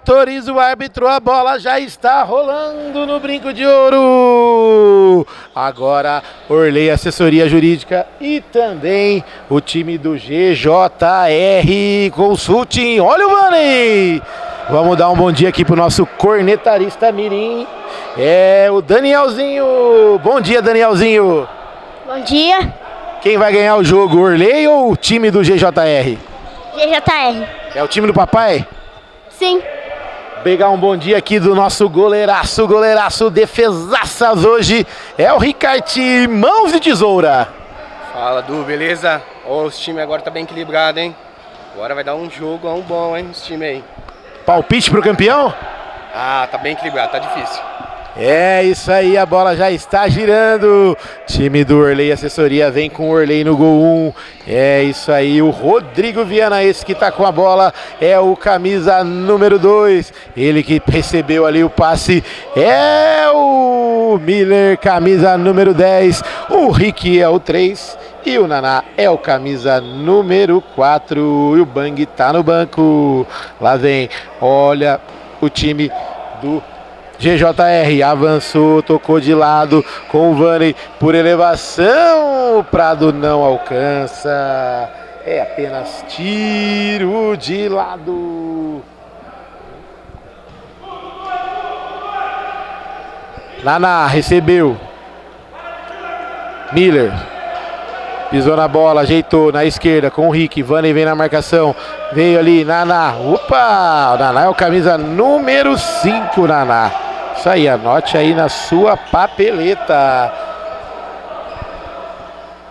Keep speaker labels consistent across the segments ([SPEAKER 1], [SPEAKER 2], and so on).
[SPEAKER 1] autoriza o árbitro, a bola já está rolando no brinco de ouro. Agora Orley Assessoria Jurídica e também o time do GJR Consulting. Olha o Vanney! Vamos dar um bom dia aqui pro nosso cornetarista mirim, é o Danielzinho. Bom dia, Danielzinho.
[SPEAKER 2] Bom dia.
[SPEAKER 1] Quem vai ganhar o jogo, Orley ou o time do GJR?
[SPEAKER 2] GJR.
[SPEAKER 1] É o time do papai?
[SPEAKER 2] Sim.
[SPEAKER 1] Pegar um bom dia aqui do nosso goleiraço, defesaças hoje, é o Ricarte Mãos de Tesoura.
[SPEAKER 3] Fala, Du, beleza? Ó, os times agora tá bem equilibrado, hein? Agora vai dar um jogo bom, hein, os times aí.
[SPEAKER 1] Palpite pro campeão?
[SPEAKER 3] Ah, tá bem equilibrado, tá difícil.
[SPEAKER 1] É isso aí, a bola já está girando. Time do Orley Assessoria vem com o Orley no gol 1. É isso aí, o Rodrigo Viana, esse que tá com a bola, é o camisa número 2. Ele que recebeu ali o passe é o Miller, camisa número 10. O Rick é o 3 e o Naná é o camisa número 4. E o Bang tá no banco. Lá vem, olha o time do GJR, avançou, tocou de lado com o Vanney por elevação, o Prado não alcança, é apenas tiro de lado. Naná recebeu, Miller pisou na bola, ajeitou na esquerda com o Rick. Vanney vem na marcação, veio ali, Naná, opa, o Naná é o camisa número 5, Naná. Isso aí, anote aí na sua papeleta.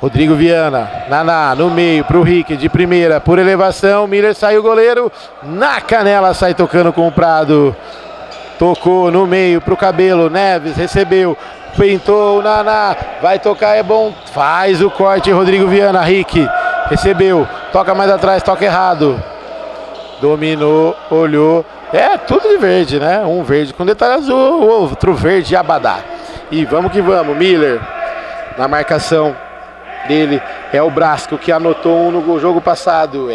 [SPEAKER 1] Rodrigo Viana, Naná no meio pro Rick, de primeira, por elevação, Miller saiu o goleiro, na canela sai tocando com o Prado. Tocou no meio pro Cabelo, Neves recebeu, pintou o Naná, vai tocar, é bom, faz o corte, Rodrigo Viana, Rick recebeu, toca mais atrás, toca errado. Dominou, olhou, é tudo de verde, né? Um verde com detalhe azul, outro verde abadá. E vamos que vamos, Miller na marcação dele, é o Brasco que anotou um no jogo passado,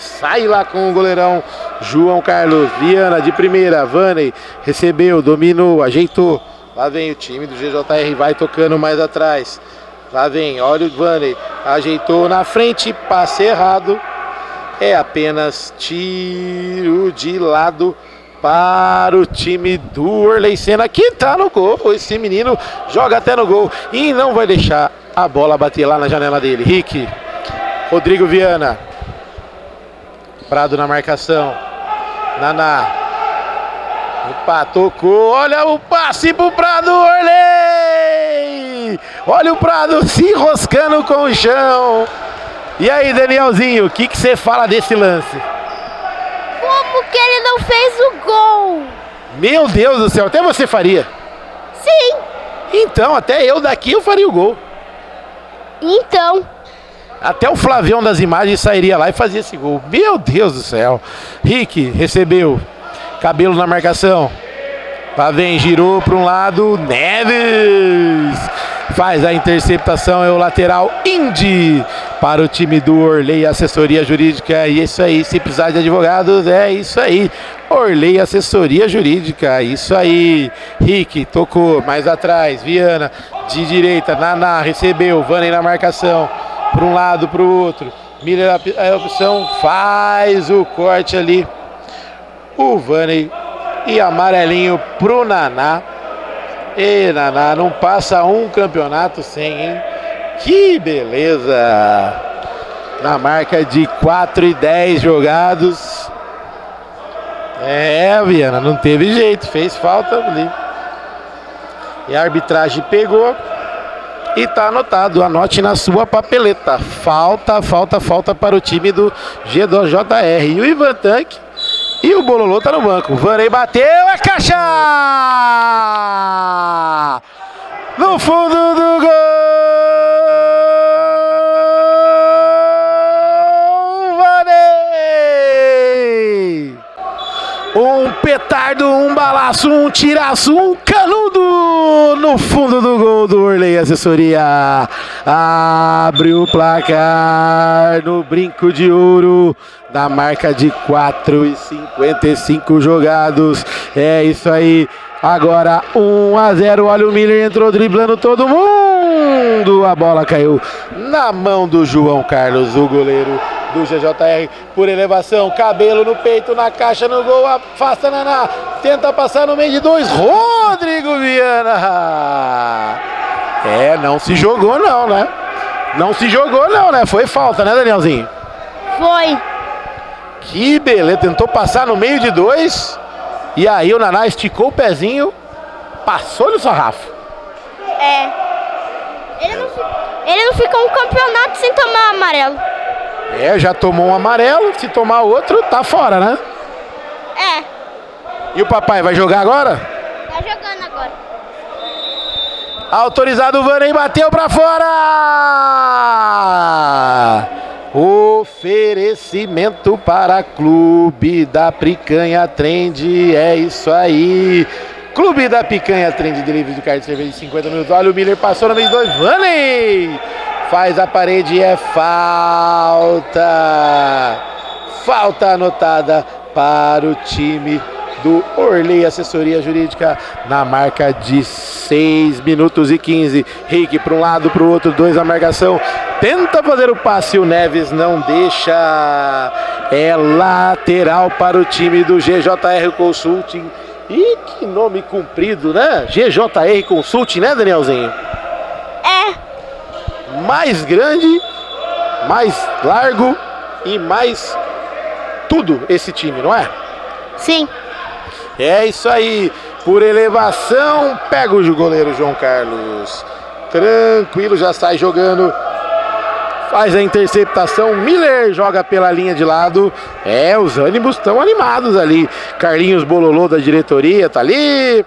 [SPEAKER 1] sai lá com o goleirão João Carlos. Viana de primeira, Vanney recebeu, dominou, ajeitou, lá vem o time do GJR, vai tocando mais atrás, lá vem, olha o Vanney, ajeitou na frente, passe errado, é apenas tiro de lado para o time do Orley Senna, que tá no gol. Esse menino joga até no gol e não vai deixar a bola bater lá na janela dele. Rick, Rodrigo Viana, Prado na marcação, Naná, opa, tocou, olha o passe pro Prado, Orley, olha o Prado se enroscando com o chão. E aí, Danielzinho, o que você fala desse lance?
[SPEAKER 2] Como que ele não fez o gol?
[SPEAKER 1] Meu Deus do céu, até você faria.
[SPEAKER 2] Sim.
[SPEAKER 1] Então, até eu daqui eu faria o gol.
[SPEAKER 2] Então.
[SPEAKER 1] Até o Flavião das imagens sairia lá e fazia esse gol. Meu Deus do céu. Rick recebeu, Cabelo na marcação. Lá vem, girou para um lado, Neves faz a interceptação, é o lateral Indy para o time do Orley Assessoria Jurídica. E é isso aí, se precisar de advogados, é isso aí, Orley Assessoria Jurídica, isso aí. Rick tocou mais atrás, Viana de direita, Naná recebeu, Vanney na marcação, para um lado, para o outro, Miller a opção, faz o corte ali, o Vanney, e amarelinho pro Naná. E Naná não passa um campeonato sem, hein? Que beleza! Na marca de 4-10 jogados. Viana, não teve jeito, fez falta ali. E a arbitragem pegou e tá anotado, anote na sua papeleta. Falta para o time do GJR. E o Ivan Tanque e o Bololô tá no banco. Vanney bateu, a caixa! No fundo do gol! Vanney! Um petardo, um balaço, um tiraço, um canudo no fundo do gol do Orley Assessoria. abre o placar no brinco de ouro da marca de 4,55 jogados. É isso aí. Agora 1-0, olha o Miller, entrou driblando todo mundo, a bola caiu na mão do João Carlos, o goleiro do GJR, por elevação, Cabelo no peito, na caixa, no gol, afasta Naná, tenta passar no meio de dois, Rodrigo Viana. Não se jogou não, né? Não se jogou não, né? Foi falta, né, Danielzinho?
[SPEAKER 2] Foi.
[SPEAKER 1] Que beleza, tentou passar no meio de dois. E aí o Naná esticou o pezinho, passou no sarrafo.
[SPEAKER 2] Ele não fica um campeonato sem tomar amarelo.
[SPEAKER 1] Já tomou um amarelo, se tomar outro, tá fora, né? E o papai vai jogar agora?
[SPEAKER 2] Tá jogando agora.
[SPEAKER 1] Autorizado o Vaney, bateu pra fora! Oferecimento para Clube da Picanha Trend, é isso aí. Clube da Picanha Trend, delivery de carne de cerveja de 50 minutos. Olha o Miller, passou no meio de dois, Vaney faz a parede, é falta. Falta anotada para o time do Orley Assessoria Jurídica na marca de 6 minutos e 15. Rick para um lado, para o outro, dois a marcação. Tenta fazer o passe, o Neves não deixa. É lateral para o time do GJR Consulting. E que nome comprido, né? GJR Consulting, né, Danielzinho? Mais grande, mais largo e mais tudo esse time, não é?
[SPEAKER 2] Sim.
[SPEAKER 1] É isso aí, por elevação, pega o goleiro João Carlos, tranquilo, já sai jogando, faz a interceptação, Miller joga pela linha de lado, os ânimos estão animados ali, Carlinhos Bololô da diretoria tá ali,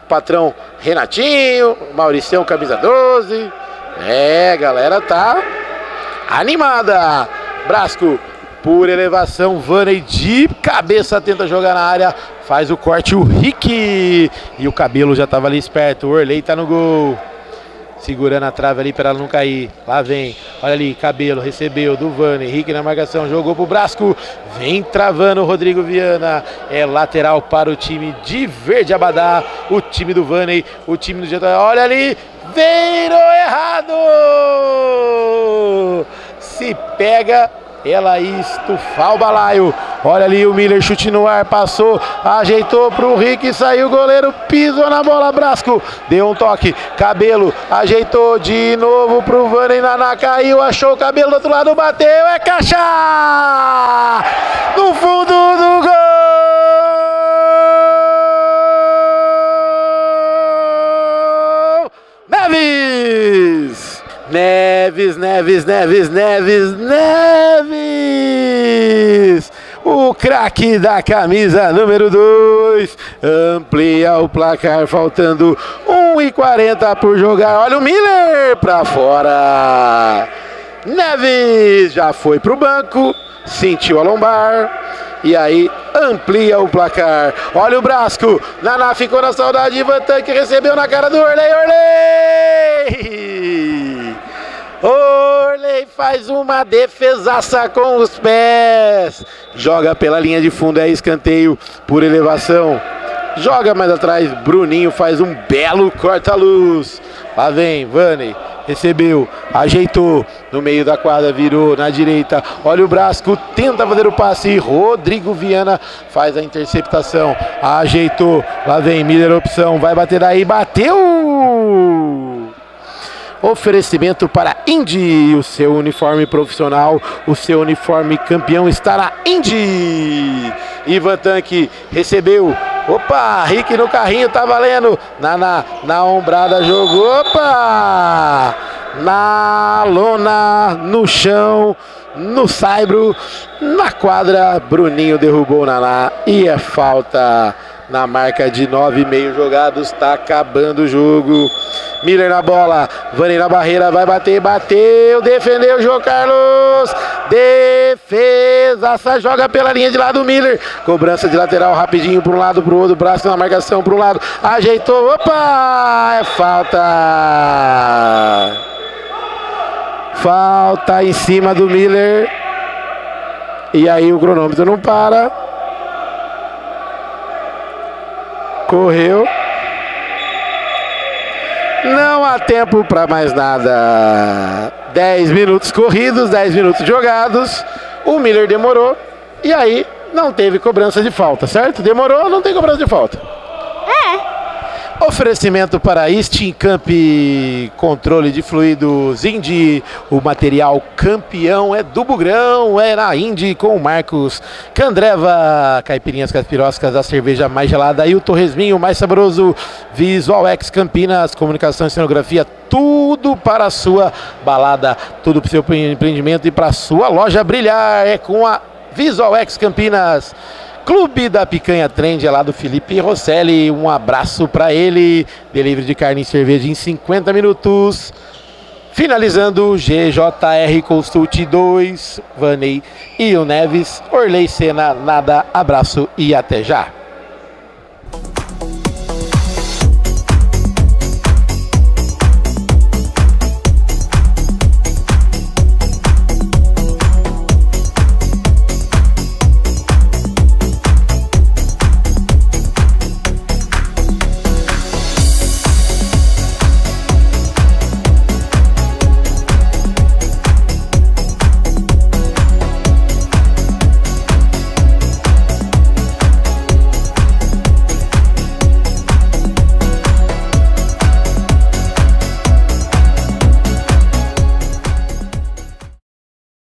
[SPEAKER 1] patrão Renatinho, Mauricião camisa 12, galera tá animada, Brasco por elevação, Vaney de cabeça tenta jogar na área, faz o corte o Rick, e o Cabelo já tava ali esperto, o Orley tá no gol, segurando a trave ali para ela não cair, lá vem, olha ali, Cabelo recebeu do Vaney, Rick na marcação, jogou pro Brasco, vem travando o Rodrigo Viana, é lateral para o time de Verde Abadá, o time do Vaney, o time do GJR, olha ali, virou errado, se pega, ela ia estufar o balaio. Olha ali o Miller, chute no ar, passou, ajeitou pro Rick, saiu o goleiro, pisou na bola, Brasco, deu um toque, Cabelo, ajeitou de novo pro Vaney, Naná caiu, achou o Cabelo do outro lado, bateu, é caixa! No fundo do gol! Neves! Neves! O craque da camisa número 2 amplia o placar, faltando 1:40 por jogar. Olha o Miller pra fora. Neves já foi pro banco, sentiu a lombar e aí amplia o placar. Olha o Brasco, Naná ficou na saudade, Ivan Tanque recebeu na cara do Orley. Orley faz uma defesaça com os pés, joga pela linha de fundo, é escanteio por elevação, joga mais atrás, Bruninho faz um belo corta-luz, lá vem Vaney, recebeu, ajeitou, no meio da quadra, virou na direita, olha o Brasco, tenta fazer o passe, Rodrigo Viana faz a interceptação, ajeitou, lá vem Miller, opção, vai bater aí, bateu! Oferecimento para Indy, o seu uniforme profissional, o seu uniforme campeão está na Indy. Ivan Tanque recebeu, opa, Rick no carrinho, tá valendo, na ombrada, jogou, opa, na lona, no chão, no saibro, na quadra, Bruninho derrubou o Naná e é falta. Na marca de 9,5 jogados, tá acabando o jogo. Miller na bola, Vaney na barreira, vai bater, bateu, defendeu, João Carlos, defesa, joga pela linha de lado, Miller, cobrança de lateral, rapidinho para um lado, para o outro, braço na marcação para um lado, ajeitou, opa, é falta. Falta em cima do Miller. E aí o cronômetro não para. Correu. Não há tempo para mais nada. 10 minutos corridos, 10 minutos jogados. O Miller demorou. E aí não teve cobrança de falta, certo? Demorou, não tem cobrança de falta. Oferecimento para Steamcamp, controle de fluidos Indy, o material campeão é do Bugrão, é na Indy com o Marcos Candreva, caipirinhas caipiroscas, a cerveja mais gelada e o torresminho mais saboroso, Visual X Campinas, comunicação e cenografia, tudo para a sua balada, tudo para o seu empreendimento e para a sua loja brilhar, é com a Visual X Campinas. Clube da Picanha Trend, é lá do Felipe Rosselli, um abraço para ele, delivery de carne e cerveja em 50 minutos, finalizando GJR Consult 2, Vaney e o Neves, Orley Senna, nada, abraço e até já.